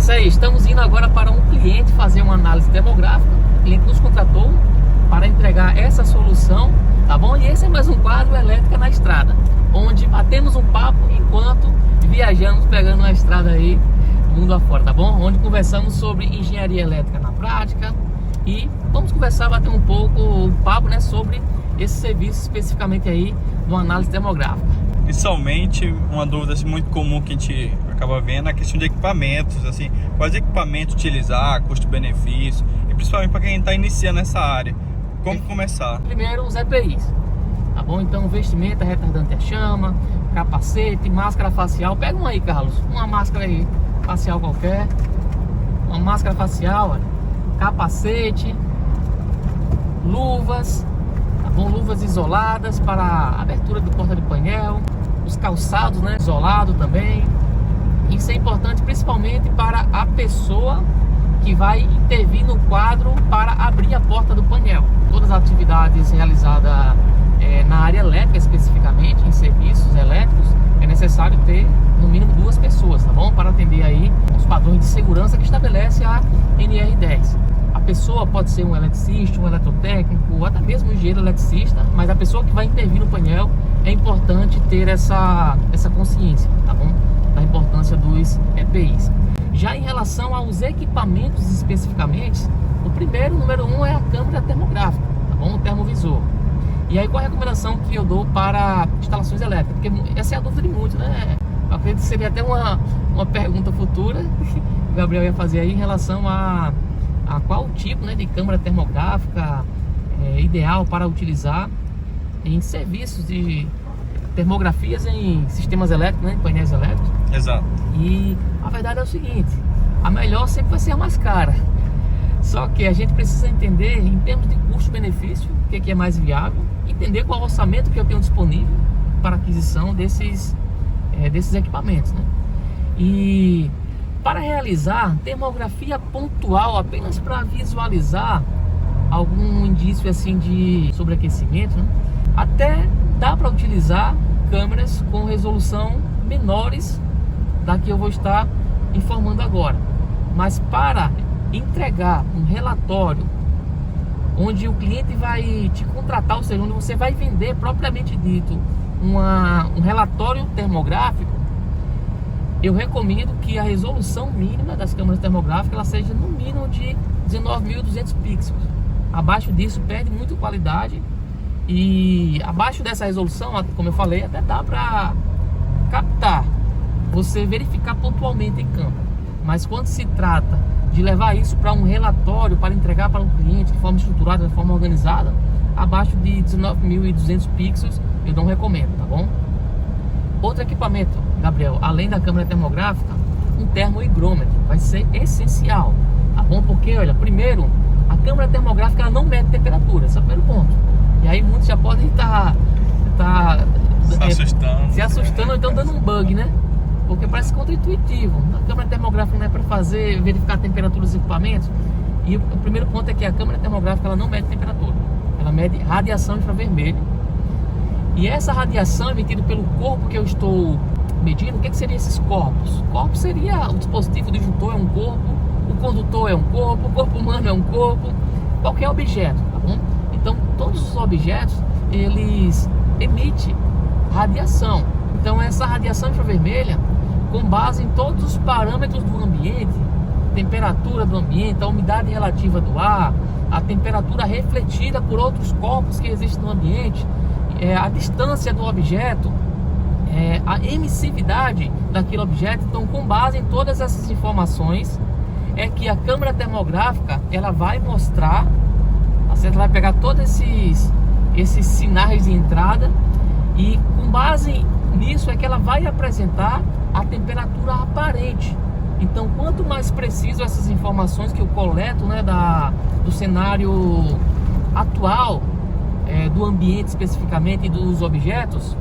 isso aí, estamos indo agora para um cliente fazer uma análise termográfica. O cliente nos contratou para entregar essa solução, tá bom? E esse é mais um quadro Elétrica na Estrada, onde batemos um papo enquanto viajamos, pegando a estrada aí mundo afora, tá bom? Onde conversamos sobre engenharia elétrica na prática e vamos conversar, bater um pouco o papo, né, sobre esse serviço especificamente aí de uma análise termográfica. Inicialmente, uma dúvida assim, muito comum que a gente acaba vendo é a questão de equipamentos, assim, quais equipamentos utilizar, custo-benefício, e principalmente para quem está iniciando essa área, como começar? Primeiro, os EPIs, tá bom? Então, vestimenta retardante à chama, capacete, máscara facial. Pega uma aí, Carlos, uma máscara aí facial qualquer, uma máscara facial, olha, capacete, luvas, tá bom? Luvas isoladas para a abertura do porta de painel, os calçados, né, isolado também. Isso é importante principalmente para a pessoa que vai intervir no quadro para abrir a porta do painel. Todas as atividades realizadas na área elétrica, especificamente em serviços elétricos, é necessário ter no mínimo 2 pessoas, tá bom? Para atender aí os padrões de segurança que estabelece a NR10. A pessoa pode ser um eletricista, um eletrotécnico, ou até mesmo um engenheiro eletricista, mas a pessoa que vai intervir no painel é importante ter essa consciência, tá bom? Da importância dos EPIs. Já em relação aos equipamentos especificamente, o primeiro, número 1, é a câmera termográfica, tá bom? O termovisor. E aí, qual a recomendação que eu dou para instalações elétricas? Porque essa é a dúvida de muitos, né? Eu acredito que seria até uma pergunta futura que o Gabriel ia fazer aí em relação a qual tipo, né, de câmera termográfica ideal para utilizar em serviços de termografias em sistemas elétricos, né, em painéis elétricos. Exato. E a verdade é o seguinte: a melhor sempre vai ser a mais cara. Só que a gente precisa entender, em termos de custo-benefício, o que é mais viável, entender qual é o orçamento que eu tenho disponível para aquisição desses equipamentos, né? E para realizar termografia pontual, apenas para visualizar algum indício assim de sobreaquecimento, né, até dá para utilizar câmeras com resolução menores da que eu vou estar informando agora. Mas para entregar um relatório onde o cliente vai te contratar, ou seja, onde você vai vender propriamente dito um relatório termográfico, eu recomendo que a resolução mínima das câmeras termográficas ela seja no mínimo de 19.200 pixels. Abaixo disso perde muito qualidade, e abaixo dessa resolução, como eu falei, até dá para captar, você verificar pontualmente em campo. Mas quando se trata de levar isso para um relatório, para entregar para um cliente de forma estruturada, de forma organizada, abaixo de 19.200 pixels eu não recomendo, tá bom? Outro equipamento, Gabriel, além da câmera termográfica, um termohigrômetro vai ser essencial, tá bom? Porque, olha, primeiro, a câmera termográfica ela não mede temperatura, esse é o primeiro ponto. E aí muitos já podem estar se assustando ou então dando um bug, né? Porque parece contra-intuitivo. A câmera termográfica não é para verificar a temperatura dos equipamentos. E o primeiro ponto é que a câmera termográfica ela não mede temperatura, ela mede radiação infravermelho. E essa radiação emitida pelo corpo que eu estou medindo, o que seriam esses corpos? O corpo seria o dispositivo disjuntor, é um corpo, o condutor é um corpo, o corpo humano é um corpo, qualquer objeto, tá bom? Então todos os objetos eles emitem radiação. Então essa radiação infravermelha, com base em todos os parâmetros do ambiente, temperatura do ambiente, a umidade relativa do ar, a temperatura refletida por outros corpos que existem no ambiente, a distância do objeto, a emissividade daquele objeto. Então, com base em todas essas informações, é que a câmera termográfica ela vai mostrar, você vai pegar todos esses sinais de entrada, e com base nisso é que ela vai apresentar a temperatura aparente. Então, quanto mais preciso essas informações que eu coleto, né, do cenário atual, do ambiente especificamente e dos objetos,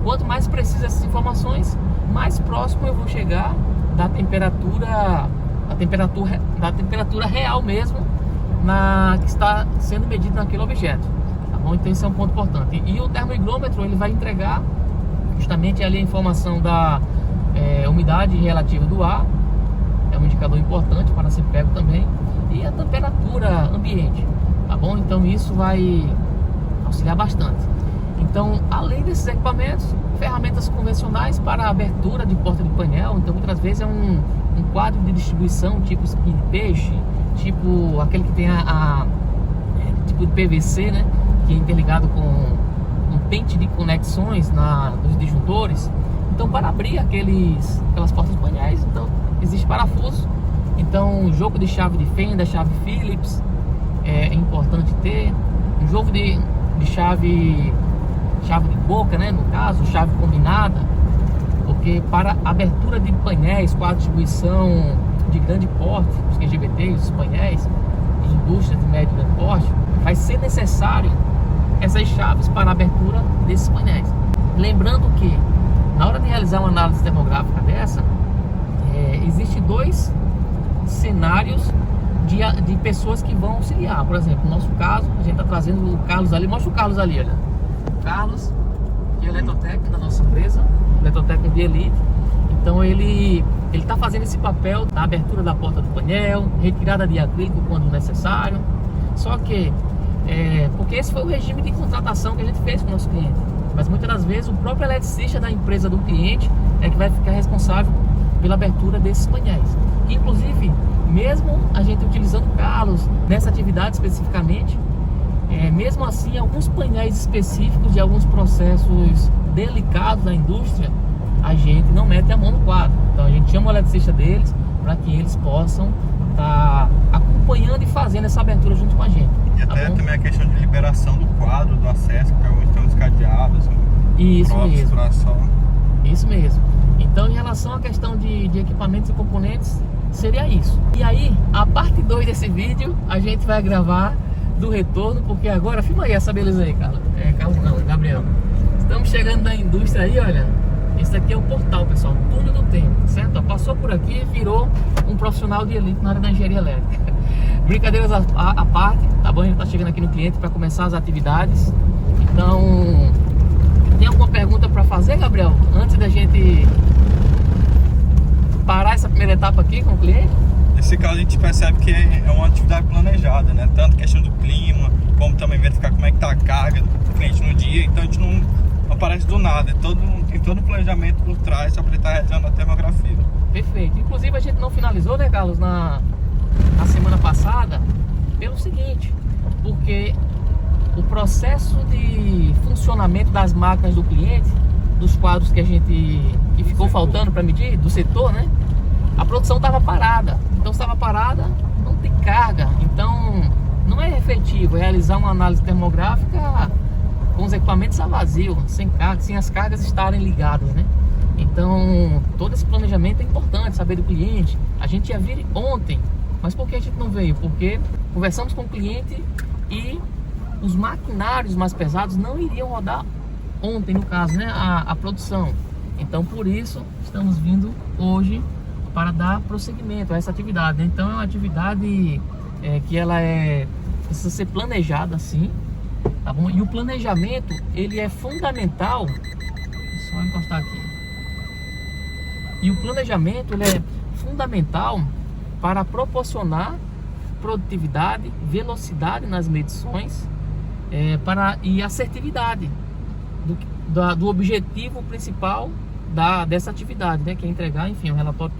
quanto mais precisas essas informações, mais próximo eu vou chegar da temperatura real mesmo que está sendo medido naquele objeto, tá bom? Então esse é um ponto importante. E o termohigrômetro ele vai entregar justamente ali a informação da umidade relativa do ar, é um indicador importante para ser pego também, e a temperatura ambiente, tá bom? Então isso vai auxiliar bastante. Então, além desses equipamentos, ferramentas convencionais para abertura de porta de painel. Então muitas vezes é um quadro de distribuição tipo spin peixe, tipo aquele que tem tipo de PVC, né, que é interligado com um pente de conexões nos disjuntores. Então, para abrir aquelas portas de painéis, então existe parafuso. Então, jogo de chave de fenda, chave Phillips é importante ter. Um jogo de chave de boca, né, no caso, chave combinada, porque para abertura de painéis, quadro de distribuição de grande porte, os QGBTs, os painéis de indústria de médio e grande porte, vai ser necessário essas chaves para a abertura desses painéis. Lembrando que na hora de realizar uma análise termográfica dessa, existem dois cenários de pessoas que vão auxiliar. Por exemplo, no nosso caso, a gente está trazendo o Carlos ali. Mostra o Carlos ali, olha. O Carlos, que é eletrotécnico da nossa empresa, eletrotécnico de elite. Então ele está fazendo esse papel da abertura da porta do painel, retirada de acrílico quando necessário. Só que, porque esse foi o regime de contratação que a gente fez com o nosso cliente. Mas muitas das vezes o próprio eletricista da empresa do cliente é que vai ficar responsável pela abertura desses painéis. Inclusive, mesmo a gente utilizando Carlos nessa atividade especificamente, mesmo assim, alguns painéis específicos de alguns processos delicados da indústria, a gente não mete a mão no quadro. Então a gente chama o eletricista deles para que eles possam estar acompanhando e fazendo essa abertura junto com a gente. E até também a questão de liberação do quadro, do acesso, que estão os cadeados. Isso mesmo. Isso mesmo. Então, em relação à questão de equipamentos e componentes, seria isso. E aí, a parte 2 desse vídeo, a gente vai gravar do retorno, porque agora, filma aí essa beleza aí, Carlos. Carlos não, Gabriel. Estamos chegando na indústria aí, olha. Esse aqui é o portal, pessoal, túnel do tempo, certo? Passou por aqui e virou um profissional de elite na área da engenharia elétrica. Brincadeiras à parte, tá bom? A gente tá chegando aqui no cliente para começar as atividades. Então, tem alguma pergunta para fazer, Gabriel? Antes da gente parar essa primeira etapa aqui com o cliente? Nesse caso a gente percebe que é uma atividade planejada, né? Tanto questão do clima, como também verificar como é que tá a carga do cliente no dia. Então a gente não aparece do nada, tem todo um planejamento por trás para ele estar realizando a termografia. Perfeito. Inclusive a gente não finalizou, né, Carlos, na semana passada, pelo seguinte, porque o processo de funcionamento das máquinas do cliente, dos quadros que ficou faltando para medir, do setor, né? A produção estava parada. Então, se estava parada, não tem carga. Então, não é efetivo realizar uma análise termográfica com os equipamentos a vazio, sem carga, sem as cargas estarem ligadas, né? Então, todo esse planejamento é importante, saber do cliente. A gente ia vir ontem, mas por que a gente não veio? Porque conversamos com o cliente e os maquinários mais pesados não iriam rodar ontem, no caso, né, a produção. Então, por isso, estamos vindo hoje para dar prosseguimento a essa atividade. Então, é uma atividade que ela precisa ser planejada, assim, tá bom? E o planejamento, ele é fundamental. Só encostar aqui. E o planejamento, ele é fundamental para proporcionar produtividade, velocidade nas medições, e assertividade do objetivo principal dessa atividade, né, que é entregar, enfim, um relatório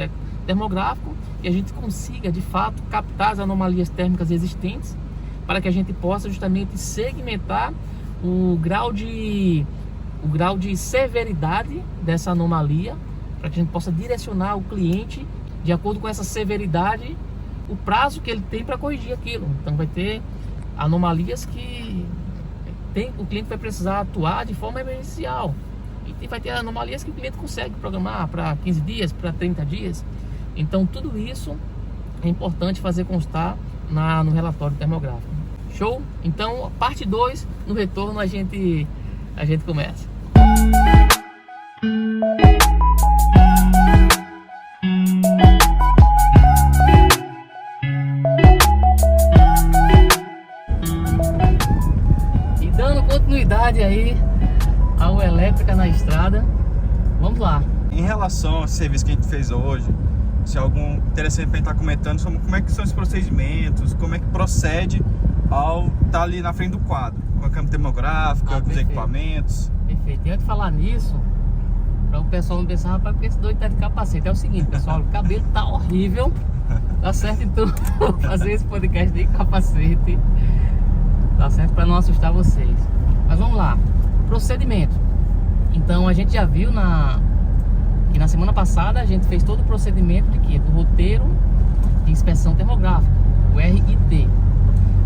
termográfico, e a gente consiga de fato captar as anomalias térmicas existentes, para que a gente possa justamente segmentar o grau de severidade dessa anomalia, para que a gente possa direcionar o cliente de acordo com essa severidade, o prazo que ele tem para corrigir aquilo. Então vai ter anomalias que o cliente vai precisar atuar de forma emergencial, e vai ter anomalias que o cliente consegue programar para 15 dias, para 30 dias. Então tudo isso é importante fazer constar no relatório termográfico. Show? Então, parte 2, no retorno a gente começa. E dando continuidade aí ao Elétrica na Estrada, vamos lá. Em relação ao serviço que a gente fez hoje, se algum interessante para estar comentando sobre como é que são os procedimentos, como é que procede ao estar ali na frente do quadro, com a câmera termográfica, com os perfeito. equipamentos. Perfeito. E antes de falar nisso, para o pessoal não pensar, rapaz, porque esse doido tá de capacete. É o seguinte, pessoal, o cabelo tá horrível. Tá certo, então vou fazer esse podcast de capacete. Tá certo? Para não assustar vocês. Mas vamos lá. Procedimento. Então a gente já viu que na semana passada a gente fez todo o procedimento de quê? Do roteiro de inspeção termográfica, o RIT.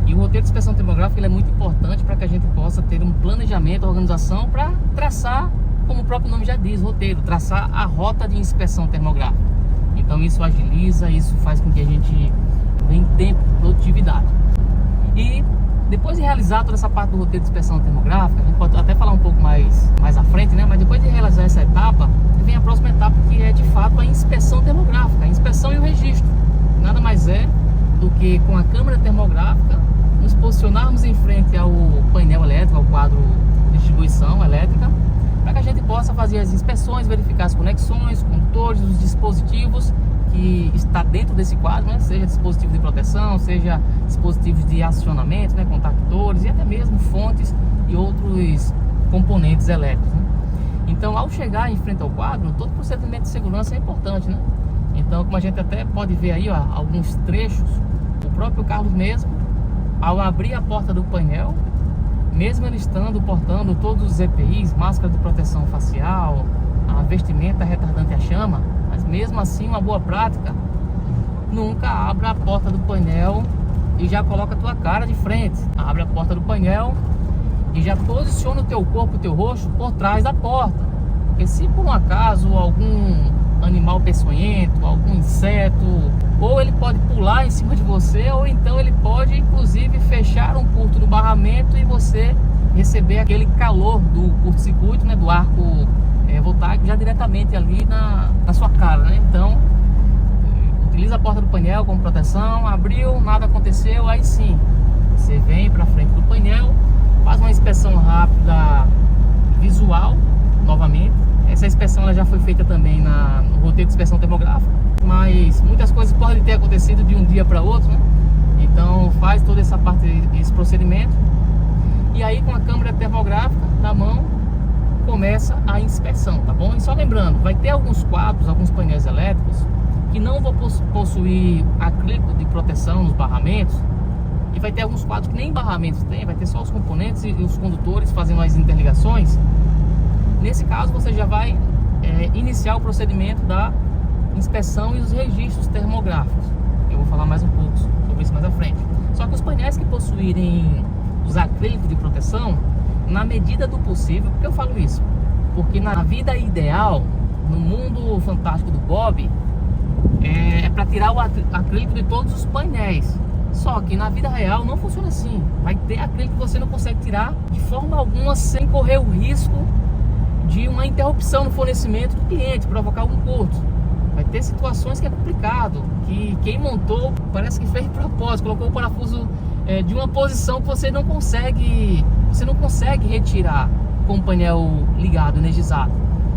E o roteiro de inspeção termográfica ele é muito importante para que a gente possa ter um planejamento, organização para traçar, como o próprio nome já diz, roteiro, traçar a rota de inspeção termográfica. Então isso agiliza, isso faz com que a gente ganhe tempo, produtividade. E depois de realizar toda essa parte do roteiro de inspeção termográfica, a gente pode até falar um pouco mais à frente, né? Mas depois de realizar essa etapa, vem a próxima etapa, que é de fato a inspeção termográfica, a inspeção e o registro. Nada mais é do que com a câmera termográfica nos posicionarmos em frente ao painel elétrico, ao quadro de distribuição elétrica, para que a gente possa fazer as inspeções, verificar as conexões, condutores, os dispositivos que está dentro desse quadro, né? Seja dispositivos de proteção, seja dispositivos de acionamento, né? Contactores e até mesmo fontes e outros componentes elétricos, né? Então, ao chegar em frente ao quadro, todo procedimento de segurança é importante, né? Então, como a gente até pode ver aí, ó, alguns trechos, o próprio Carlos mesmo, ao abrir a porta do painel, mesmo ele estando portando todos os EPIs, máscara de proteção facial, a vestimenta retardante à chama, mas mesmo assim uma boa prática, nunca abra a porta do painel e já coloca a tua cara de frente. Abre a porta do painel e já posiciona o teu corpo, o teu rosto por trás da porta. Porque se por um acaso algum animal peçonhento, algum inseto, ou ele pode pular em cima de você, ou então ele pode inclusive fechar um curto no barramento e você receber aquele calor do curto-circuito, né, do arco voltaico já diretamente ali na sua cara, né? Então utiliza a porta do painel como proteção. Abriu, nada aconteceu, aí sim você vem para frente do painel, faz uma inspeção rápida visual novamente. Essa inspeção ela já foi feita também no roteiro de inspeção termográfica, mas muitas coisas podem ter acontecido de um dia para outro, né? Então faz toda essa parte, esse procedimento, e aí com a câmera termográfica na mão começa a inspeção, tá bom? E só lembrando, vai ter alguns quadros, alguns painéis elétricos que não vão possuir acrílico de proteção nos barramentos, e vai ter alguns quadros que nem barramentos tem, vai ter só os componentes e os condutores fazendo as interligações. Nesse caso você já vai iniciar o procedimento da inspeção e os registros termográficos. Eu vou falar mais um pouco sobre isso mais à frente. Só que os painéis que possuírem os acrílicos de proteção, na medida do possível, por que eu falo isso? Porque na vida ideal, no mundo fantástico do Bob, é para tirar o acrílico de todos os painéis. Só que na vida real não funciona assim. Vai ter acrílico que você não consegue tirar de forma alguma sem correr o risco de uma interrupção no fornecimento do cliente, provocar algum curto. Vai ter situações que é complicado, que quem montou parece que fez de propósito, colocou o parafuso de uma posição que você não consegue retirar com o painel ligado, energizado.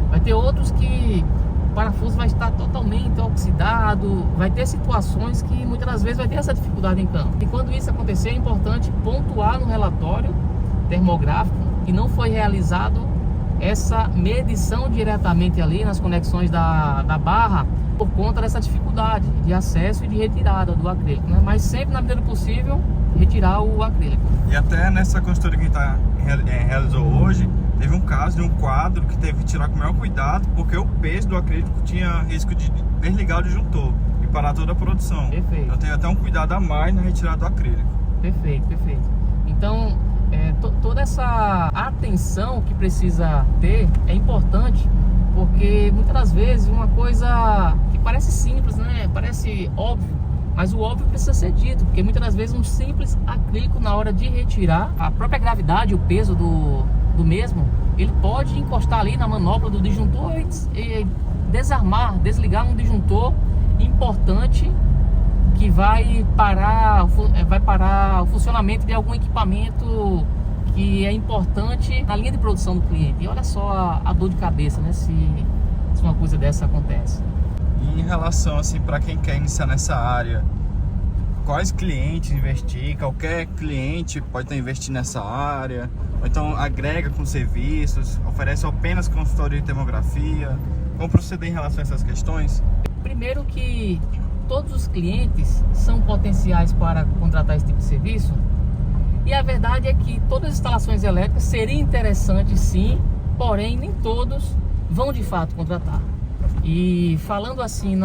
Vai ter outros que o parafuso vai estar totalmente oxidado, vai ter situações que muitas das vezes vai ter essa dificuldade em campo. E quando isso acontecer, é importante pontuar no relatório termográfico que não foi realizado essa medição diretamente ali nas conexões da barra por conta dessa dificuldade de acesso e de retirada do acrílico, né? Mas sempre na medida do possível retirar o acrílico. E até nessa consultoria que a gente realizou hoje, teve um caso de um quadro que teve que tirar com o maior cuidado, porque o peso do acrílico tinha risco de desligar o disjuntor e parar toda a produção. Perfeito. Então tem até um cuidado a mais na retirada do acrílico. Perfeito, perfeito. Então toda essa atenção que precisa ter é importante, porque muitas das vezes uma coisa que parece simples, né? Parece óbvio, mas o óbvio precisa ser dito, porque muitas das vezes um simples acrílico, na hora de retirar, a própria gravidade, o peso do mesmo, ele pode encostar ali na manopla do disjuntor e desligar um disjuntor importante que vai parar o funcionamento de algum equipamento que é importante na linha de produção do cliente. E olha só a dor de cabeça, né, se uma coisa dessa acontece. E em relação assim para quem quer iniciar nessa área, quais clientes investir? Qualquer cliente pode estar investindo nessa área, ou então agrega com serviços, oferece apenas consultoria de termografia. Como proceder em relação a essas questões? Primeiro que todos os clientes são potenciais para contratar esse tipo de serviço, e a verdade é que todas as instalações elétricas seria interessante sim, porém nem todos vão de fato contratar. E falando assim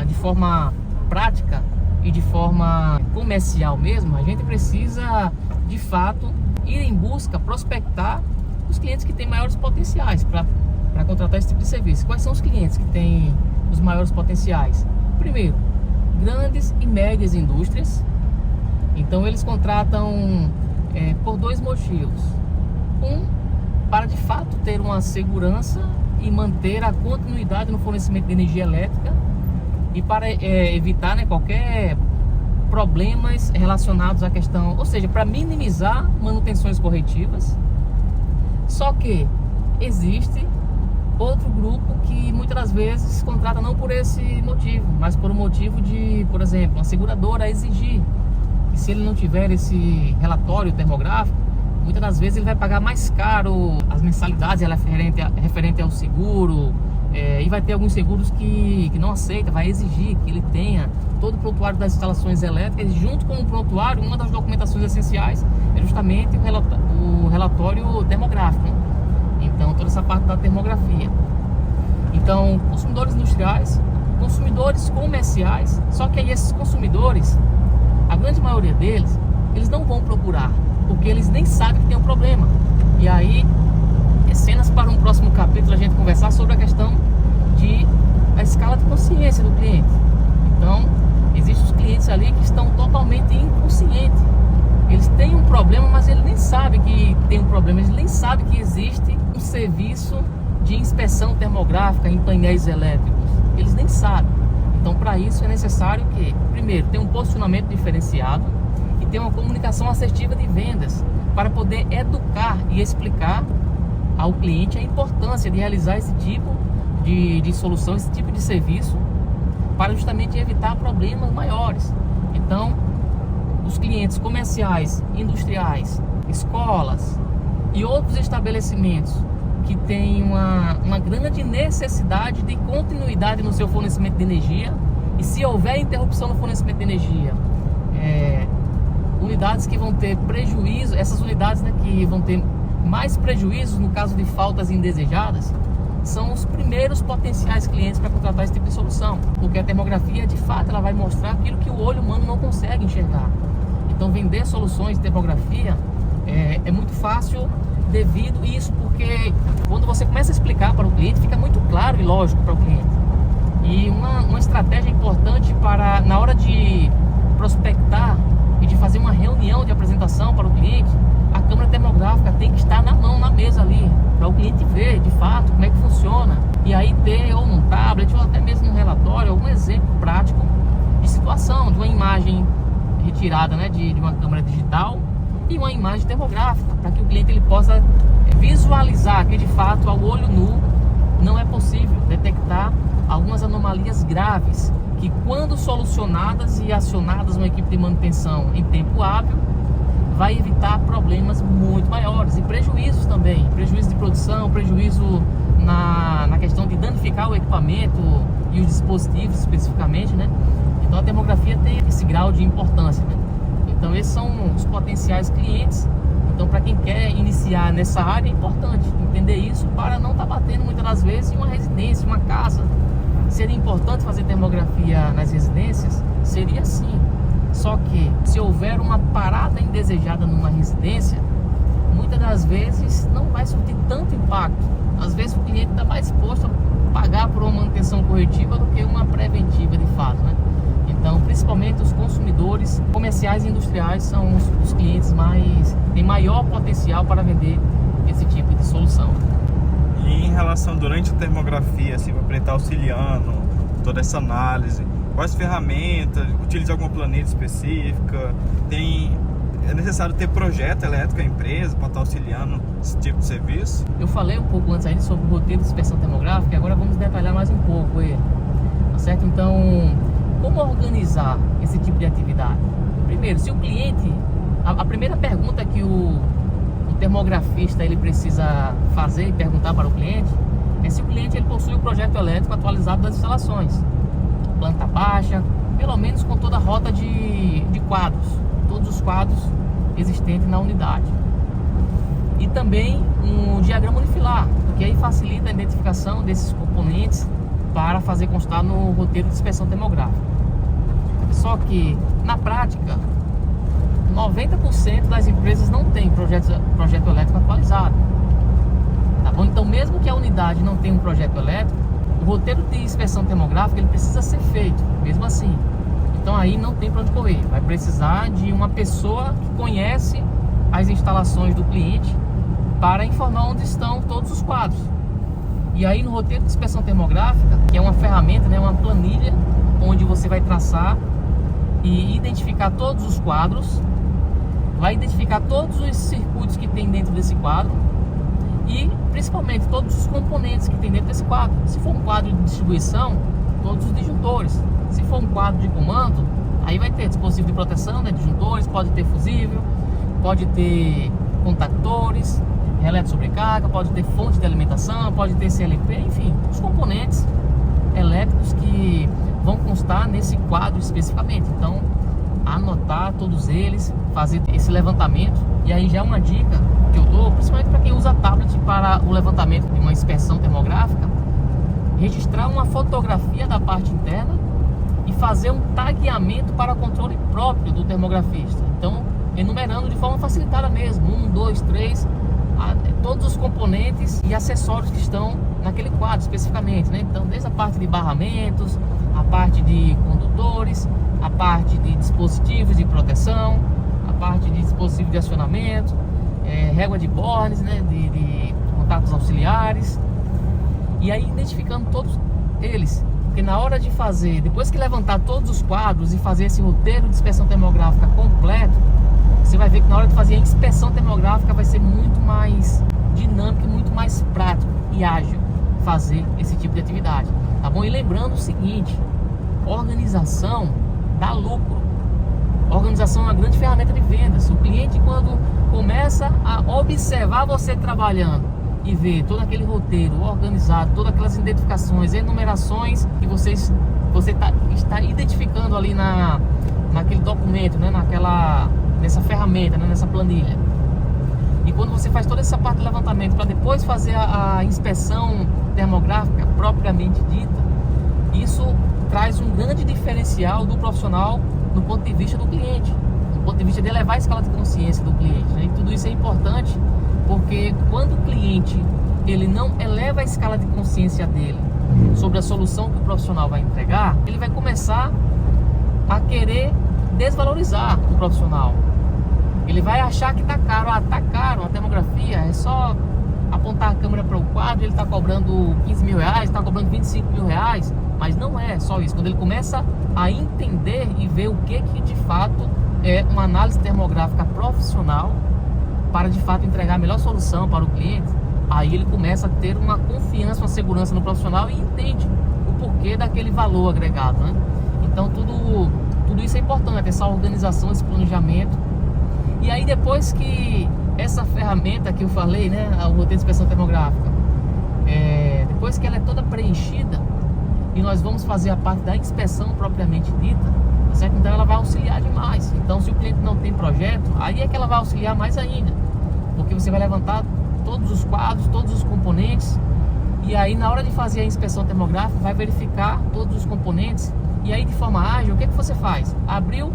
de forma prática e de forma comercial mesmo, a gente precisa de fato ir em busca, prospectar os clientes que têm maiores potenciais para contratar esse tipo de serviço. Quais são os clientes que têm os maiores potenciais? Primeiro, grandes e médias indústrias. Então eles contratam por dois motivos. Para de fato ter uma segurança e manter a continuidade no fornecimento de energia elétrica, e para evitar qualquer problemas relacionados à questão, ou seja, para minimizar manutenções corretivas. Só que existe outro grupo que muitas das vezes contrata não por esse motivo, mas por um motivo de, por exemplo, uma seguradora exigir que, se ele não tiver esse relatório termográfico, muitas das vezes ele vai pagar mais caro as mensalidades referente ao seguro, e vai ter alguns seguros que não aceita, vai exigir que ele tenha todo o prontuário das instalações elétricas. Junto com o prontuário, uma das documentações essenciais é justamente o relatório termográfico, né? Então toda essa parte da termografia. Então, consumidores industriais, consumidores comerciais. Só que aí esses consumidores, a grande maioria deles, eles não vão procurar, porque eles nem sabem que tem um problema. E aí, cenas para um próximo capítulo, a gente conversar sobre a questão da escala de consciência do cliente. Então, existem os clientes ali que estão totalmente inconscientes. Eles têm um problema, mas ele nem sabe que tem um problema, eles nem sabem que existe um serviço de inspeção termográfica em painéis elétricos. Eles nem sabem. Então, para isso é necessário que, primeiro, ter um posicionamento diferenciado e ter uma comunicação assertiva de vendas, para poder educar e explicar ao cliente a importância de realizar esse tipo de solução, esse tipo de serviço, para justamente evitar problemas maiores. Então, os clientes comerciais, industriais, escolas e outros estabelecimentos que têm uma grande necessidade de continuidade no seu fornecimento de energia, e se houver interrupção no fornecimento de energia, unidades que vão ter prejuízo, essas unidades que vão ter mais prejuízos no caso de faltas indesejadas, são os primeiros potenciais clientes para contratar esse tipo de solução, porque a termografia, de fato, ela vai mostrar aquilo que o olho humano não consegue enxergar. Então, vender soluções de termografia é muito fácil devido a isso, porque quando você começa a explicar para o cliente, fica muito claro e lógico para o cliente. E uma estratégia importante para, na hora de prospectar e de fazer uma reunião de apresentação para o cliente, a câmera termográfica tem que estar na mão, na mesa ali, para o cliente ver de fato como é que funciona, e aí ter ou num tablet ou até mesmo num relatório algum exemplo prático de situação, de uma imagem retirada de uma câmera digital e uma imagem termográfica, para que o cliente ele possa visualizar que de fato ao olho nu não é possível detectar algumas anomalias graves, que quando solucionadas e acionadas uma equipe de manutenção em tempo hábil, vai evitar problemas muito maiores e prejuízos também, prejuízo de produção, prejuízo na questão de danificar o equipamento e os dispositivos especificamente, né? Então a termografia tem esse grau de importância, né? Então esses são os potenciais clientes. Então, para quem quer iniciar nessa área, é importante entender isso para não estar batendo muitas das vezes em uma residência, uma casa. Seria importante fazer termografia nas residências? Seria sim. Só que se houver uma parada indesejada numa residência, muitas das vezes não vai surtir tanto impacto. Às vezes o cliente está mais disposto a pagar por uma manutenção corretiva do que uma preventiva de fato, né? Então, principalmente os consumidores comerciais e industriais são os clientes têm maior potencial para vender esse tipo de solução. E em relação durante a termografia, assim, para estar auxiliando toda essa análise, quais ferramentas, utiliza alguma planilha específica, é necessário ter projeto elétrico à empresa para estar auxiliando esse tipo de serviço? Eu falei um pouco antes ainda sobre o roteiro de inspeção termográfica, e agora vamos detalhar mais um pouco ele. tá certo? Então, como organizar esse tipo de atividade? Primeiro, se o cliente, a primeira pergunta que o termografista ele precisa fazer e perguntar para o cliente é se o cliente ele possui o projeto elétrico atualizado das instalações, planta baixa, pelo menos com toda a rota de quadros, todos os quadros existentes na unidade. E também um diagrama unifilar, que aí facilita a identificação desses componentes para fazer constar no roteiro de inspeção termográfica. Só que, na prática, 90% das empresas não tem projeto elétrico atualizado. Tá bom? Então, mesmo que a unidade não tenha um projeto elétrico, o roteiro de inspeção termográfica ele precisa ser feito, mesmo assim. Então, aí não tem para onde correr. Vai precisar de uma pessoa que conhece as instalações do cliente para informar onde estão todos os quadros. E aí, no roteiro de inspeção termográfica, que é uma ferramenta, né, uma planilha, onde você vai traçar e identificar todos os quadros, vai identificar todos os circuitos que tem dentro desse quadro e principalmente todos os componentes que tem dentro desse quadro. Se for um quadro de distribuição, todos os disjuntores. Se for um quadro de comando, aí vai ter dispositivo de proteção, né, disjuntores, pode ter fusível, pode ter contactores, relé de sobrecarga, pode ter fonte de alimentação, pode ter CLP, enfim, os componentes elétricos que vão constar nesse quadro especificamente. Então, anotar todos eles, fazer esse levantamento. E aí já é uma dica que eu dou, principalmente para quem usa tablet para o levantamento de uma inspeção termográfica, registrar uma fotografia da parte interna e fazer um tagueamento para controle próprio do termografista. Então, enumerando de forma facilitada mesmo, 1, 2, 3, todos os componentes e acessórios que estão naquele quadro especificamente, né? Então, desde a parte de barramentos, a parte de condutores, a parte de dispositivos de proteção, a parte de dispositivo de acionamento, régua de bornes, né? de contatos auxiliares, e aí identificando todos eles, porque na hora de fazer, depois que levantar todos os quadros e fazer esse roteiro de inspeção termográfica completo, você vai ver que na hora de fazer a inspeção termográfica vai ser muito mais dinâmico e muito mais prático e ágil fazer esse tipo de atividade, tá bom? E lembrando o seguinte, organização dá lucro. Organização é uma grande ferramenta de vendas. O cliente, quando começa a observar você trabalhando e ver todo aquele roteiro organizado, todas aquelas identificações, enumerações que você está identificando ali naquele documento, né? Nessa ferramenta, né? Nessa planilha. E quando você faz toda essa parte do levantamento para depois fazer a inspeção termográfica propriamente dita, isso traz um grande diferencial do profissional do ponto de vista do cliente, do ponto de vista de elevar a escala de consciência do cliente, né? E tudo isso é importante porque quando o cliente ele não eleva a escala de consciência dele sobre a solução que o profissional vai entregar, ele vai começar a querer desvalorizar o profissional. Ele vai achar que tá caro, tá caro a termografia, é só apontar a câmera para o quadro, ele está cobrando 15 mil reais, está cobrando 25 mil reais, mas não é só isso. Quando ele começa a entender e ver o que de fato é uma análise termográfica profissional para de fato entregar a melhor solução para o cliente, aí ele começa a ter uma confiança, uma segurança no profissional e entende o porquê daquele valor agregado, né? Então tudo isso é importante, essa organização, esse planejamento. E aí depois que essa ferramenta que eu falei, né, o roteiro de inspeção termográfica, depois que ela é toda preenchida e nós vamos fazer a parte da inspeção propriamente dita, certo? Então ela vai auxiliar demais. Então se o cliente não tem projeto, aí é que ela vai auxiliar mais ainda, porque você vai levantar todos os quadros, todos os componentes, e aí na hora de fazer a inspeção termográfica vai verificar todos os componentes, e aí de forma ágil, o que você faz? Abriu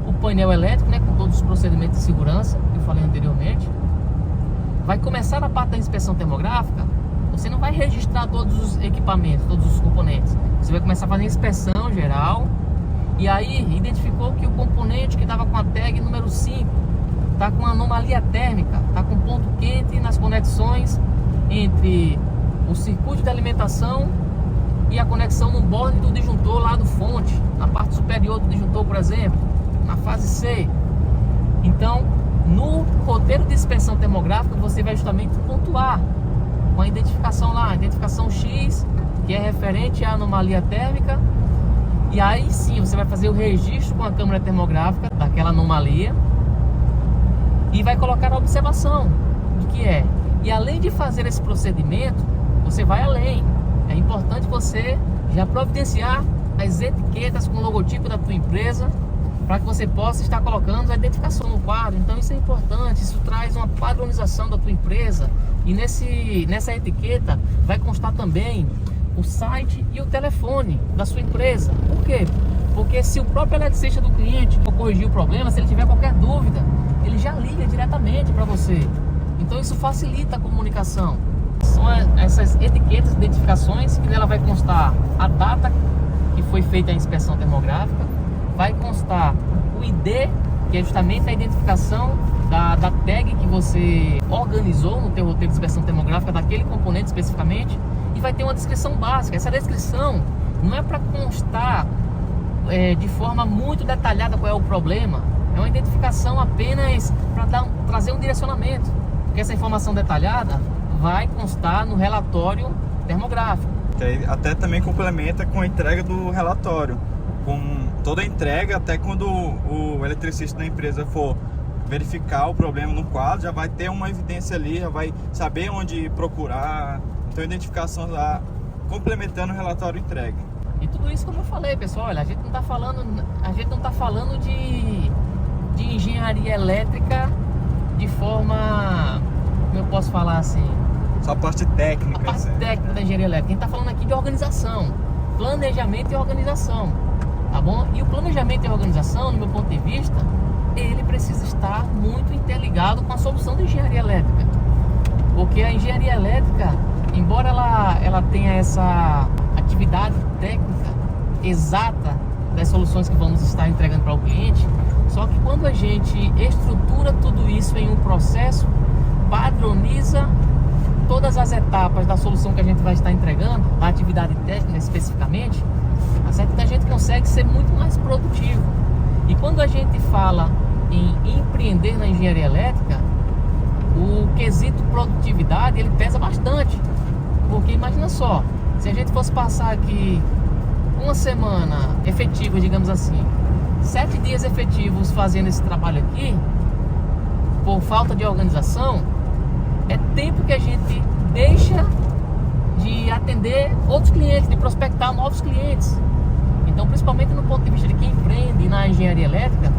o painel elétrico, né, com todos os procedimentos de segurança que eu falei anteriormente, vai começar a parte da inspeção termográfica. Você não vai registrar todos os equipamentos, todos os componentes, você vai começar a fazer a inspeção geral, e aí identificou que o componente que estava com a tag número 5 está com anomalia térmica, está com ponto quente nas conexões entre o circuito de alimentação e a conexão no borne do disjuntor lá do fonte, na parte superior do disjuntor, por exemplo, na fase C. Então, no roteiro de inspeção termográfica, você vai justamente pontuar com a identificação lá, a identificação X, que é referente à anomalia térmica, E aí sim, você vai fazer o registro com a câmera termográfica daquela anomalia e vai colocar a observação do que é. E além de fazer esse procedimento, você vai além. É importante você já providenciar as etiquetas com o logotipo da tua empresa para que você possa estar colocando a identificação no quadro. Então isso é importante, isso traz uma padronização da tua empresa. E nessa etiqueta vai constar também o site e o telefone da sua empresa. Por quê? Porque se o próprio eletricista do cliente for corrigir o problema, se ele tiver qualquer dúvida, ele já liga diretamente para você. Então isso facilita a comunicação. São essas etiquetas, identificações, que nela vai constar a data que foi feita a inspeção termográfica, vai constar o ID, que é justamente a identificação da tag que você organizou no teu roteiro de inspeção termográfica daquele componente especificamente, e vai ter uma descrição básica. Essa descrição não é para constar de forma muito detalhada qual é o problema, é uma identificação apenas para trazer um direcionamento, porque essa informação detalhada vai constar no relatório termográfico. Que aí até também complementa com a entrega do relatório, com toda a entrega, até quando o eletricista da empresa for verificar o problema no quadro, já vai ter uma evidência ali, já vai saber onde procurar. Então a identificação lá complementando o relatório entregue. E tudo isso, como eu falei, pessoal, olha, a gente não está falando de engenharia elétrica de forma, como eu posso falar assim, só a parte técnica. A parte técnica da engenharia elétrica. A gente está falando aqui de organização, planejamento e organização, tá bom? E o planejamento e organização, no meu ponto de vista, ele precisa estar muito interligado com a solução de engenharia elétrica. Porque a engenharia elétrica, embora ela tenha essa atividade técnica exata das soluções que vamos estar entregando para o cliente, só que quando a gente estrutura tudo isso em um processo, padroniza todas as etapas da solução que a gente vai estar entregando, da atividade técnica especificamente, a gente consegue ser muito mais produtivo. E quando a gente fala em empreender na engenharia elétrica, o quesito produtividade ele pesa bastante, porque imagina só, se a gente fosse passar aqui uma semana efetiva, digamos assim, 7 dias efetivos fazendo esse trabalho aqui, por falta de organização, é tempo que a gente deixa de atender outros clientes, de prospectar novos clientes. Então, principalmente no ponto de vista de quem empreende na engenharia elétrica,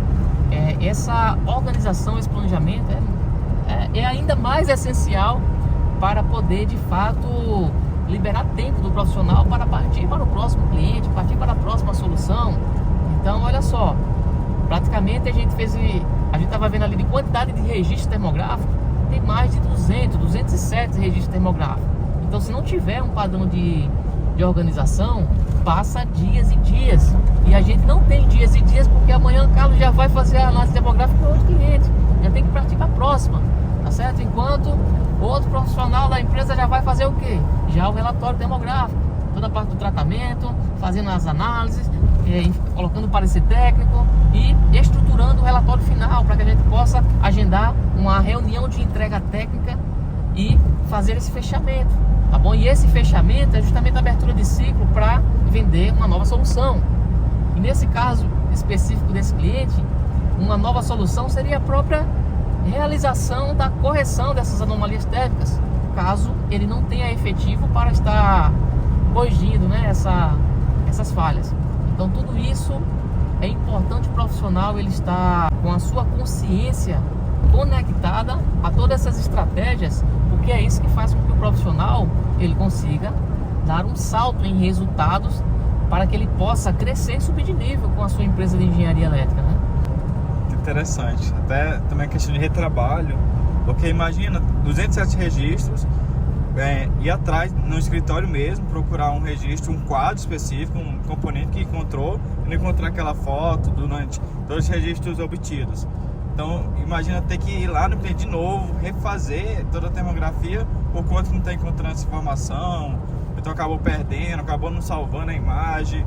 essa organização, esse planejamento é ainda mais essencial para poder, de fato, liberar tempo do profissional para partir para o próximo cliente, partir para a próxima solução. Então, olha só, praticamente a gente estava vendo ali de quantidade de registro termográfico, tem mais de 207 registros termográficos. Então, se não tiver um padrão de organização, passa dias e dias. E a gente não tem dias e dias, porque amanhã o Carlos já vai fazer a análise demográfica para outro cliente. Já tem que partir para a próxima, tá certo? Enquanto outro profissional da empresa já vai fazer o quê? Já o relatório demográfico, toda a parte do tratamento, fazendo as análises, colocando o parecer técnico e estruturando o relatório final para que a gente possa agendar uma reunião de entrega técnica e fazer esse fechamento, tá bom? E esse fechamento é justamente a abertura de ciclo para vender uma nova solução. E nesse caso específico desse cliente, uma nova solução seria a própria realização da correção dessas anomalias técnicas, caso ele não tenha efetivo para estar corrigindo, né, essas falhas. Então tudo isso é importante o profissional ele estar com a sua consciência conectada a todas essas estratégias, porque é isso que faz com que o profissional ele consiga dar um salto em resultados para que ele possa crescer e subir de nível com a sua empresa de engenharia elétrica, né? Interessante. Até também a questão de retrabalho, porque imagina 207 registros, ir atrás no escritório mesmo, procurar um registro, um quadro específico, um componente que encontrou e não encontrar aquela foto durante todos os registros obtidos. Então imagina ter que ir lá no cliente de novo, refazer toda a termografia por conta que não está encontrando essa informação, então acabou perdendo, acabou não salvando a imagem.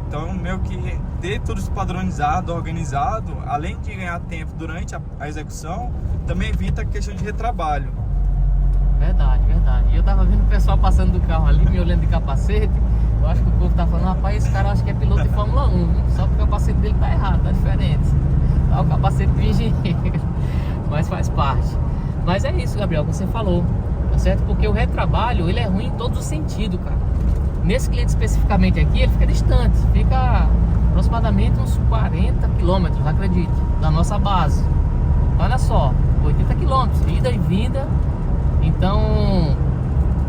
Então, meio que ter tudo isso padronizado, organizado, além de ganhar tempo durante a execução, também evita a questão de retrabalho. Verdade, verdade. E eu tava vendo o pessoal passando do carro ali, me olhando de capacete. Eu acho que o povo tá falando, rapaz, esse cara acho que é piloto de Fórmula 1, viu? Só que o capacete dele tá errado, tá diferente. Tá o capacete do engenheiro. Mas faz parte. Mas é isso, Gabriel, que você falou, tá certo? Porque o retrabalho, ele é ruim em todos os sentidos, cara. Nesse cliente especificamente aqui, ele fica distante, fica aproximadamente uns 40 quilômetros, acredite, da nossa base. Olha só, 80 quilômetros, ida e vinda. Então,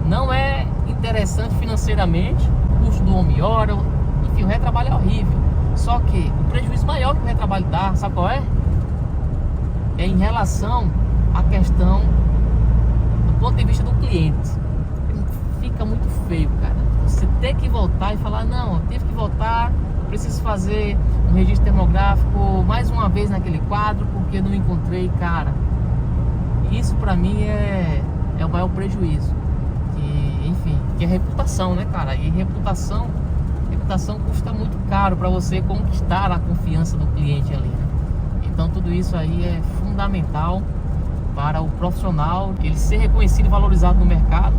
não é interessante financeiramente, o custo do home-hora, enfim, o retrabalho é horrível. Só que o prejuízo maior que o retrabalho dá, sabe qual é? É em relação à questão do ponto de vista do cliente. Fica muito feio, cara. Você ter que voltar e falar, não, eu tive que voltar, preciso fazer um registro termográfico mais uma vez naquele quadro porque não encontrei, cara. Isso pra mim é o maior prejuízo. Enfim, que é reputação, né, cara? E reputação custa muito caro para você conquistar a confiança do cliente ali, né? Então tudo isso aí é fundamental para o profissional, ele ser reconhecido e valorizado no mercado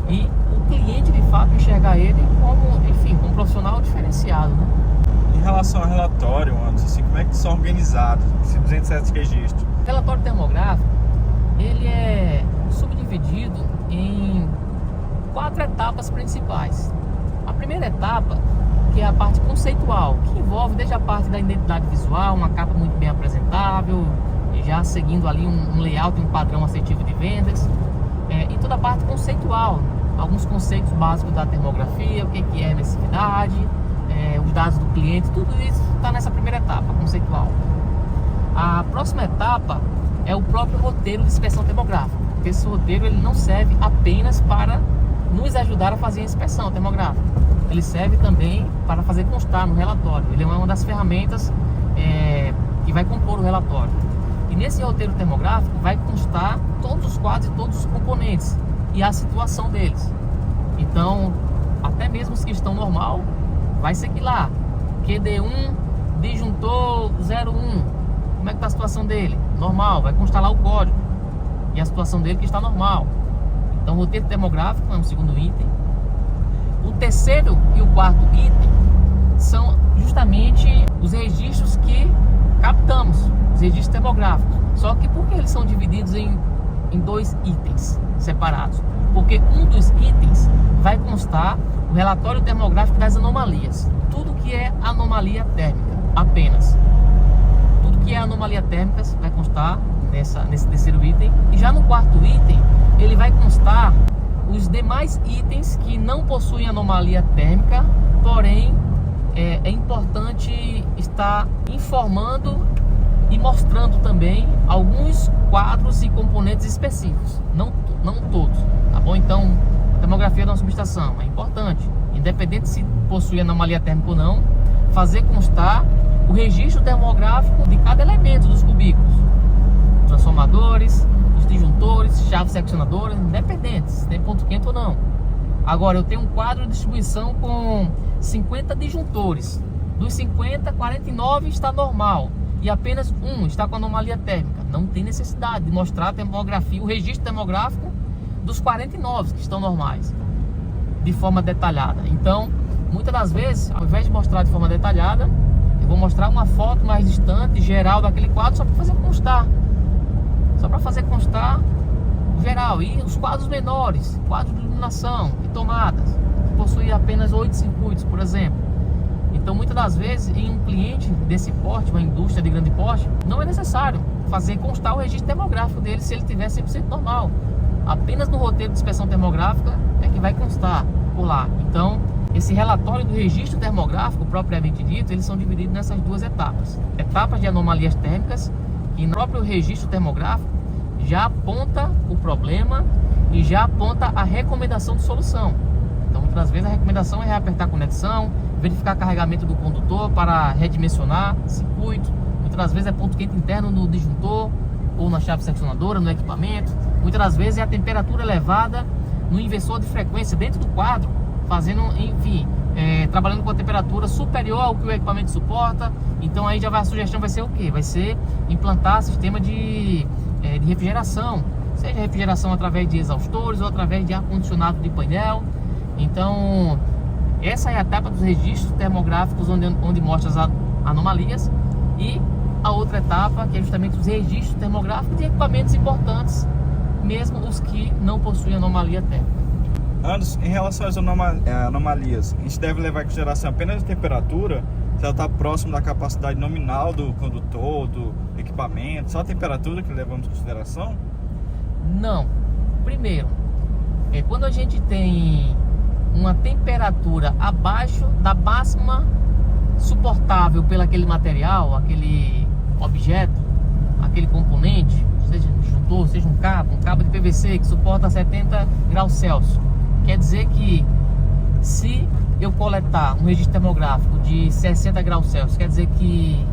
e o cliente de fato enxergar ele como, enfim, como um profissional diferenciado, né? Em relação ao relatório, Anderson, assim, como é que são organizados esses 207 registros? O relatório termográfico, ele é subdividido em 4 etapas principais. A primeira etapa, que é a parte conceitual, que envolve desde a parte da identidade visual, uma capa muito bem apresentável, já seguindo ali um layout e um padrão assertivo de vendas, e toda a parte conceitual, alguns conceitos básicos da termografia, o que é emissividade, os dados do cliente, tudo isso está nessa primeira etapa conceitual. A próxima etapa é o próprio roteiro de inspeção termográfica, porque esse roteiro ele não serve apenas para nos ajudar a fazer a inspeção termográfica, ele serve também para fazer constar no relatório. Ele é uma das ferramentas que vai compor o relatório. E nesse roteiro termográfico vai constar todos os quadros e todos os componentes e a situação deles. Então, até mesmo os que estão normal, vai seguir lá. QD1, disjuntor 01. Como é que está a situação dele? Normal, vai constar lá o código e a situação dele que está normal. Então, o roteiro termográfico é um segundo item. O terceiro e o quarto item são justamente os registros que captamos, os registros termográficos. Só que por que eles são divididos em 2 itens separados? Porque um dos itens vai constar o relatório termográfico das anomalias. Tudo que é anomalia térmica, apenas. Tudo que é anomalia térmica vai constar nesse terceiro item. E já no quarto item, ele vai constar os demais itens que não possuem anomalia térmica, porém é importante estar informando e mostrando também alguns quadros e componentes específicos, não todos, tá bom? Então, a termografia de uma subestação é importante, independente se possui anomalia térmica ou não, fazer constar o registro termográfico de cada elemento dos cubículos, transformadores, os disjuntores, chaves seccionadoras, independentes, se tem ponto quente ou não. Agora, eu tenho um quadro de distribuição com 50 disjuntores. Dos 50, 49 está normal e apenas um está com anomalia térmica. Não tem necessidade de mostrar a termografia, o registro termográfico dos 49 que estão normais, de forma detalhada. Então, muitas das vezes, ao invés de mostrar de forma detalhada, eu vou mostrar uma foto mais distante, geral daquele quadro, só para fazer constar. Só para fazer constar geral. E os quadros menores, quadros de iluminação e tomadas, que possuem apenas 8 circuitos, por exemplo. Então, muitas das vezes, em um cliente desse porte, uma indústria de grande porte, não é necessário fazer constar o registro termográfico dele se ele tiver 100% normal. Apenas no roteiro de inspeção termográfica é que vai constar por lá. Então, esse relatório do registro termográfico, propriamente dito, eles são divididos nessas 2 etapas. Etapas de anomalias térmicas, que no próprio registro termográfico já aponta o problema e já aponta a recomendação de solução. Então, muitas vezes a recomendação é reapertar a conexão, verificar carregamento do condutor para redimensionar circuito. Muitas das vezes é ponto quente interno no disjuntor ou na chave seccionadora, no equipamento. Muitas das vezes é a temperatura elevada no inversor de frequência dentro do quadro, fazendo, enfim, trabalhando com a temperatura superior ao que o equipamento suporta. Então aí a sugestão vai ser o quê? Vai ser implantar sistema de refrigeração, seja refrigeração através de exaustores ou através de ar-condicionado de painel. Então, Essa é a etapa dos registros termográficos onde mostra as anomalias, e a outra etapa que é justamente os registros termográficos de equipamentos importantes, mesmo os que não possuem anomalia térmica. Anderson, em relação às anomalias, a gente deve levar em consideração apenas a temperatura, se ela está próximo da capacidade nominal do condutor, do equipamento, só a temperatura que levamos em consideração? Não. Primeiro, quando a gente tem uma temperatura abaixo da máxima suportável pelo aquele material, aquele objeto, aquele componente, seja um disjuntor, seja um cabo de PVC que suporta 70 graus Celsius, quer dizer que se eu coletar um registro termográfico de 60 graus Celsius, quer dizer que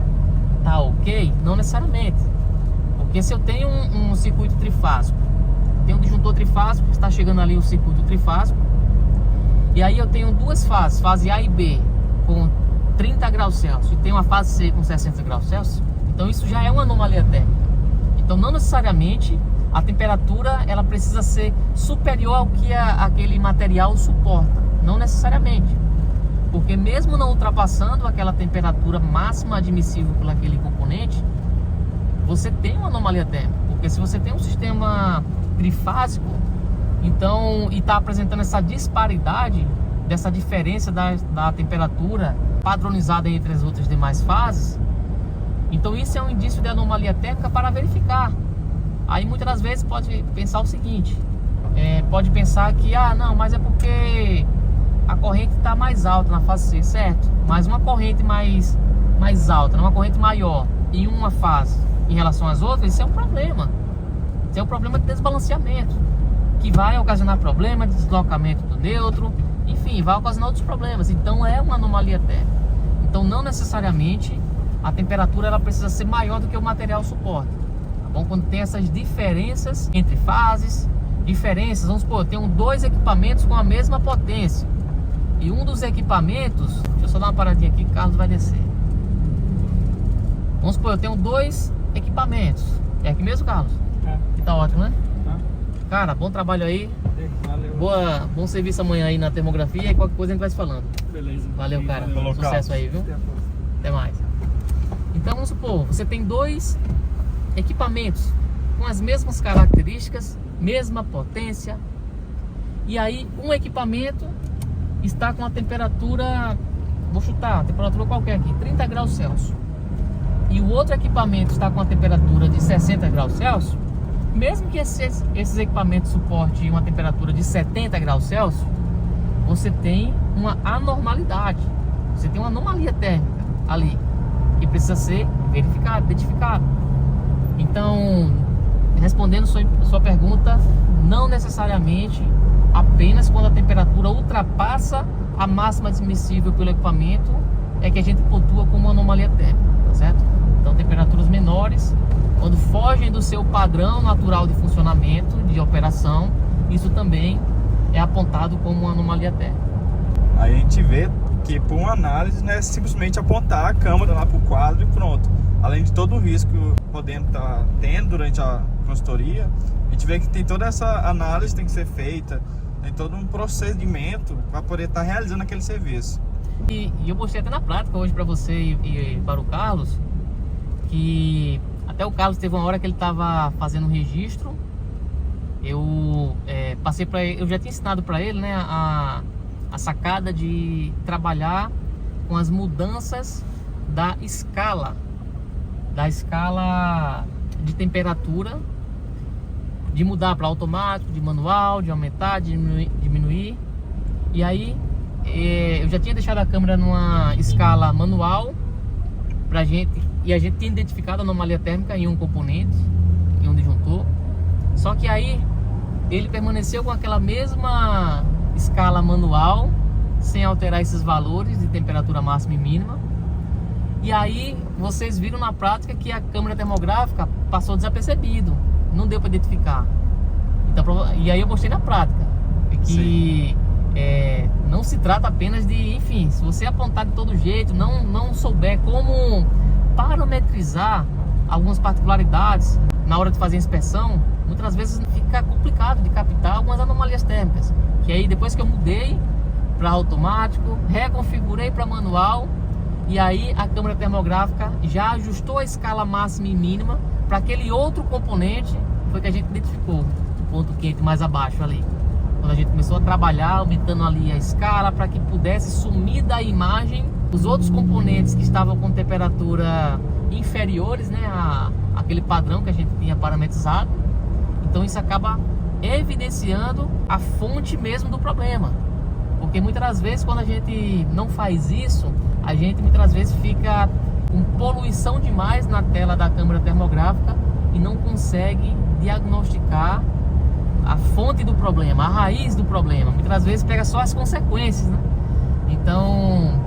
tá ok? Não necessariamente, porque se eu tenho um circuito trifásico, tem um disjuntor trifásico, está chegando ali o circuito trifásico, e aí eu tenho duas fases, fase A e B com 30 graus Celsius, e tem uma fase C com 60 graus Celsius, então isso já é uma anomalia térmica. Então não necessariamente a temperatura ela precisa ser superior ao que aquele material suporta, não necessariamente, porque mesmo não ultrapassando aquela temperatura máxima admissível por aquele componente, você tem uma anomalia térmica, porque se você tem um sistema trifásico, então, e está apresentando essa disparidade, dessa diferença da temperatura padronizada entre as outras demais fases, então isso é um indício de anomalia térmica para verificar. Aí muitas das vezes pode pensar o seguinte, pode pensar que, não, mas é porque a corrente está mais alta na fase C, certo? Mas uma corrente mais alta, uma corrente maior em uma fase em relação às outras, isso é um problema. Isso é um problema de desbalanceamento, que vai ocasionar problema de deslocamento do neutro, enfim, vai ocasionar outros problemas. Então é uma anomalia térmica. Então não necessariamente a temperatura ela precisa ser maior do que o material suporta, tá bom? Quando tem essas diferenças entre fases, vamos supor, eu tenho dois equipamentos com a mesma potência, e um dos equipamentos, deixa eu só dar uma paradinha aqui que o Carlos vai descer. Vamos supor, eu tenho dois equipamentos, é aqui mesmo, Carlos? Tá ótimo, né? Cara, bom trabalho aí. Valeu. Bom serviço amanhã aí na termografia, e qualquer coisa a gente vai se falando. Beleza. Valeu, cara. Valeu, sucesso aí, viu? Até mais. Então vamos supor, você tem dois equipamentos com as mesmas características, mesma potência, e aí um equipamento está com a temperatura, vou chutar, temperatura qualquer aqui, 30 graus Celsius, e o outro equipamento está com a temperatura de 60 graus Celsius, mesmo que esses equipamentos suportem uma temperatura de 70 graus Celsius, você tem uma anormalidade, você tem uma anomalia térmica ali, que precisa ser verificado, identificado. Então, respondendo sua pergunta, não necessariamente apenas quando a temperatura ultrapassa a máxima admissível pelo equipamento é que a gente pontua como anomalia térmica, tá certo? Então, temperaturas menores, quando fogem do seu padrão natural de funcionamento, de operação, isso também é apontado como uma anomalia térmica. Aí a gente vê que por uma análise não é simplesmente apontar a câmera lá para o quadro e pronto. Além de todo o risco podendo estar tendo durante a consultoria, a gente vê que tem toda essa análise que tem que ser feita, tem todo um procedimento para poder estar realizando aquele serviço. E eu mostrei até na prática hoje para você e para o Carlos, que até o Carlos teve uma hora que ele estava fazendo um registro, eu passei para ele, eu já tinha ensinado para ele, né, a sacada de trabalhar com as mudanças da escala de temperatura, de mudar para automático, de manual, de aumentar, de diminuir. E aí eu já tinha deixado a câmera numa escala manual pra gente, e a gente tinha identificado a anomalia térmica em um componente, em um disjuntor. Só que aí ele permaneceu com aquela mesma escala manual, sem alterar esses valores de temperatura máxima e mínima. E aí vocês viram na prática que a câmera termográfica passou desapercebido, não deu para identificar. Então, e aí eu mostrei na prática que não se trata apenas de, enfim, se você apontar de todo jeito, não souber como parametrizar algumas particularidades na hora de fazer a inspeção, muitas vezes fica complicado de captar algumas anomalias térmicas. Que aí depois que eu mudei para automático, reconfigurei para manual, e aí a câmera termográfica já ajustou a escala máxima e mínima para aquele outro componente. Foi que a gente identificou o ponto quente mais abaixo ali, quando a gente começou a trabalhar, aumentando ali a escala para que pudesse sumir da imagem os outros componentes que estavam com temperatura inferiores, né, aquele padrão que a gente tinha parametrizado. Então isso acaba evidenciando a fonte mesmo do problema, porque muitas das vezes quando a gente não faz isso, a gente muitas das vezes fica com poluição demais na tela da câmera termográfica e não consegue diagnosticar a fonte do problema, a raiz do problema. Muitas das vezes pega só as consequências, né? Então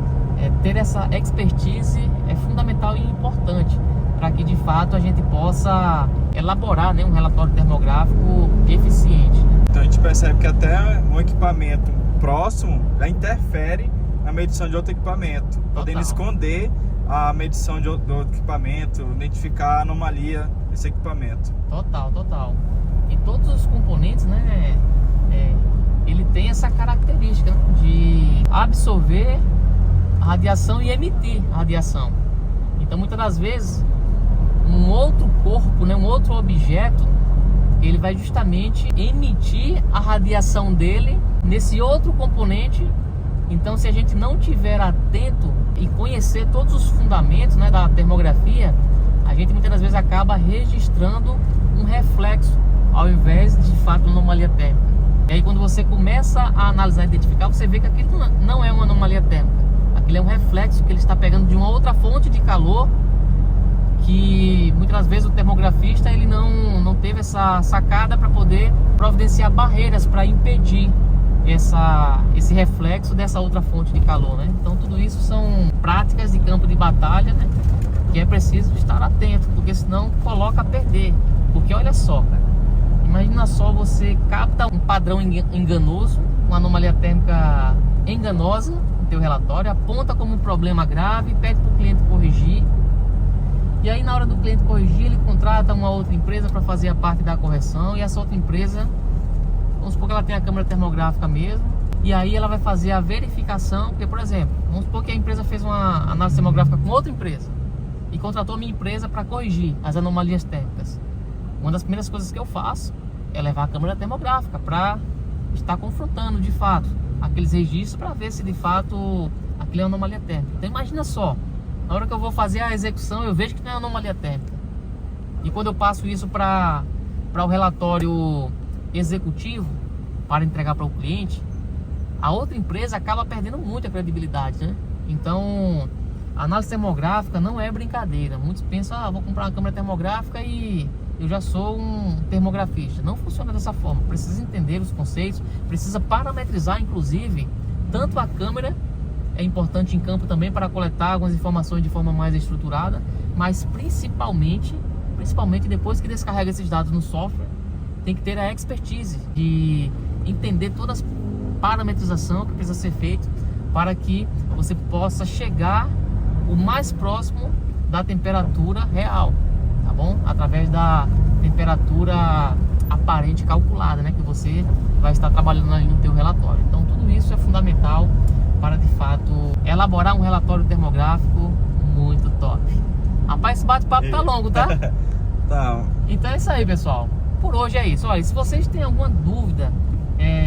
ter essa expertise é fundamental e importante para que de fato a gente possa elaborar, né, um relatório termográfico eficiente. Então a gente percebe que até um equipamento próximo já interfere na medição de outro equipamento, podendo esconder a medição de outro equipamento, identificar a anomalia desse equipamento. Total. E todos os componentes, né, ele tem essa característica, né, de absorver a radiação e emitir a radiação. Então muitas das vezes um outro corpo, né, um outro objeto, ele vai justamente emitir a radiação dele nesse outro componente. Então se a gente não tiver atento e conhecer todos os fundamentos, né, da termografia, a gente muitas das vezes acaba registrando um reflexo ao invés de fato uma anomalia térmica. E aí quando você começa a analisar e identificar, você vê que aquilo não é uma anomalia térmica, aquilo é um reflexo que ele está pegando de uma outra fonte de calor, que muitas das vezes o termografista ele não teve essa sacada para poder providenciar barreiras para impedir esse reflexo dessa outra fonte de calor, né? Então tudo isso são práticas de campo de batalha, né, que é preciso estar atento, porque senão coloca a perder. Porque olha só, cara, imagina só, você capta um padrão enganoso, uma anomalia térmica enganosa no teu relatório, aponta como um problema grave, pede para o cliente corrigir. E aí na hora do cliente corrigir, ele contrata uma outra empresa para fazer a parte da correção, e essa outra empresa, vamos supor que ela tem a câmera termográfica mesmo, e aí ela vai fazer a verificação, porque por exemplo, vamos supor que a empresa fez uma análise termográfica com outra empresa e contratou a minha empresa para corrigir as anomalias térmicas. Uma das primeiras coisas que eu faço é levar a câmera termográfica para estar confrontando de fato aqueles registros para ver se de fato aquilo é uma anomalia térmica. Então imagina só, na hora que eu vou fazer a execução, eu vejo que não é anomalia térmica. E quando eu passo isso para o relatório executivo, para entregar para o cliente, a outra empresa acaba perdendo muito a credibilidade, né? Então, a análise termográfica não é brincadeira. Muitos pensam, vou comprar uma câmera termográfica e eu já sou um termografista. Não funciona dessa forma. Precisa entender os conceitos, precisa parametrizar, inclusive, tanto a câmera, é importante em campo também para coletar algumas informações de forma mais estruturada, mas principalmente depois que descarrega esses dados no software, tem que ter a expertise de entender toda a parametrização que precisa ser feita para que você possa chegar o mais próximo da temperatura real, tá bom? Através da temperatura aparente calculada, né, que você vai estar trabalhando ali no teu relatório. Então tudo isso é fundamental para de fato elaborar um relatório termográfico muito top. Rapaz, esse bate-papo tá longo, tá? Tá. Então é isso aí, pessoal. Por hoje é isso. Olha, se vocês têm alguma dúvida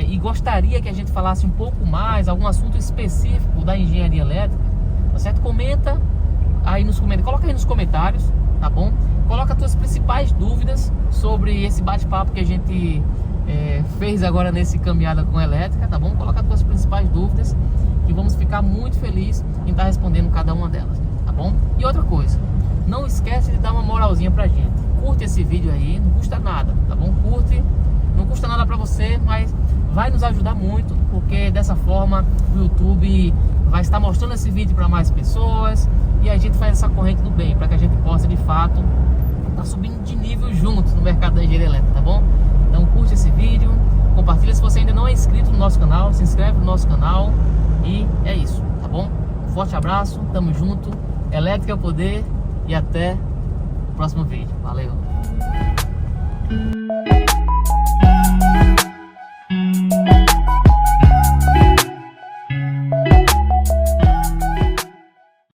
e gostaria que a gente falasse um pouco mais, algum assunto específico da engenharia elétrica, tá certo? Comenta aí nos comentários, coloca aí nos comentários, tá bom? Coloca as tuas principais dúvidas sobre esse bate-papo que a gente fez agora nesse Caminhada com Elétrica, tá bom? Coloca as tuas principais dúvidas, que vamos ficar muito felizes em estar respondendo cada uma delas, tá bom? E outra coisa, não esquece de dar uma moralzinha pra gente. Curte esse vídeo aí, não custa nada, tá bom? Curte, não custa nada pra você, mas vai nos ajudar muito, porque dessa forma o YouTube vai estar mostrando esse vídeo para mais pessoas e a gente faz essa corrente do bem, para que a gente possa de fato estar subindo de nível juntos no mercado da engenharia elétrica, tá bom? Então curte esse vídeo, compartilha. Se você ainda não é inscrito no nosso canal, se inscreve no nosso canal e é isso, tá bom? Um forte abraço, tamo junto, elétrica é o poder e até o próximo vídeo. Valeu!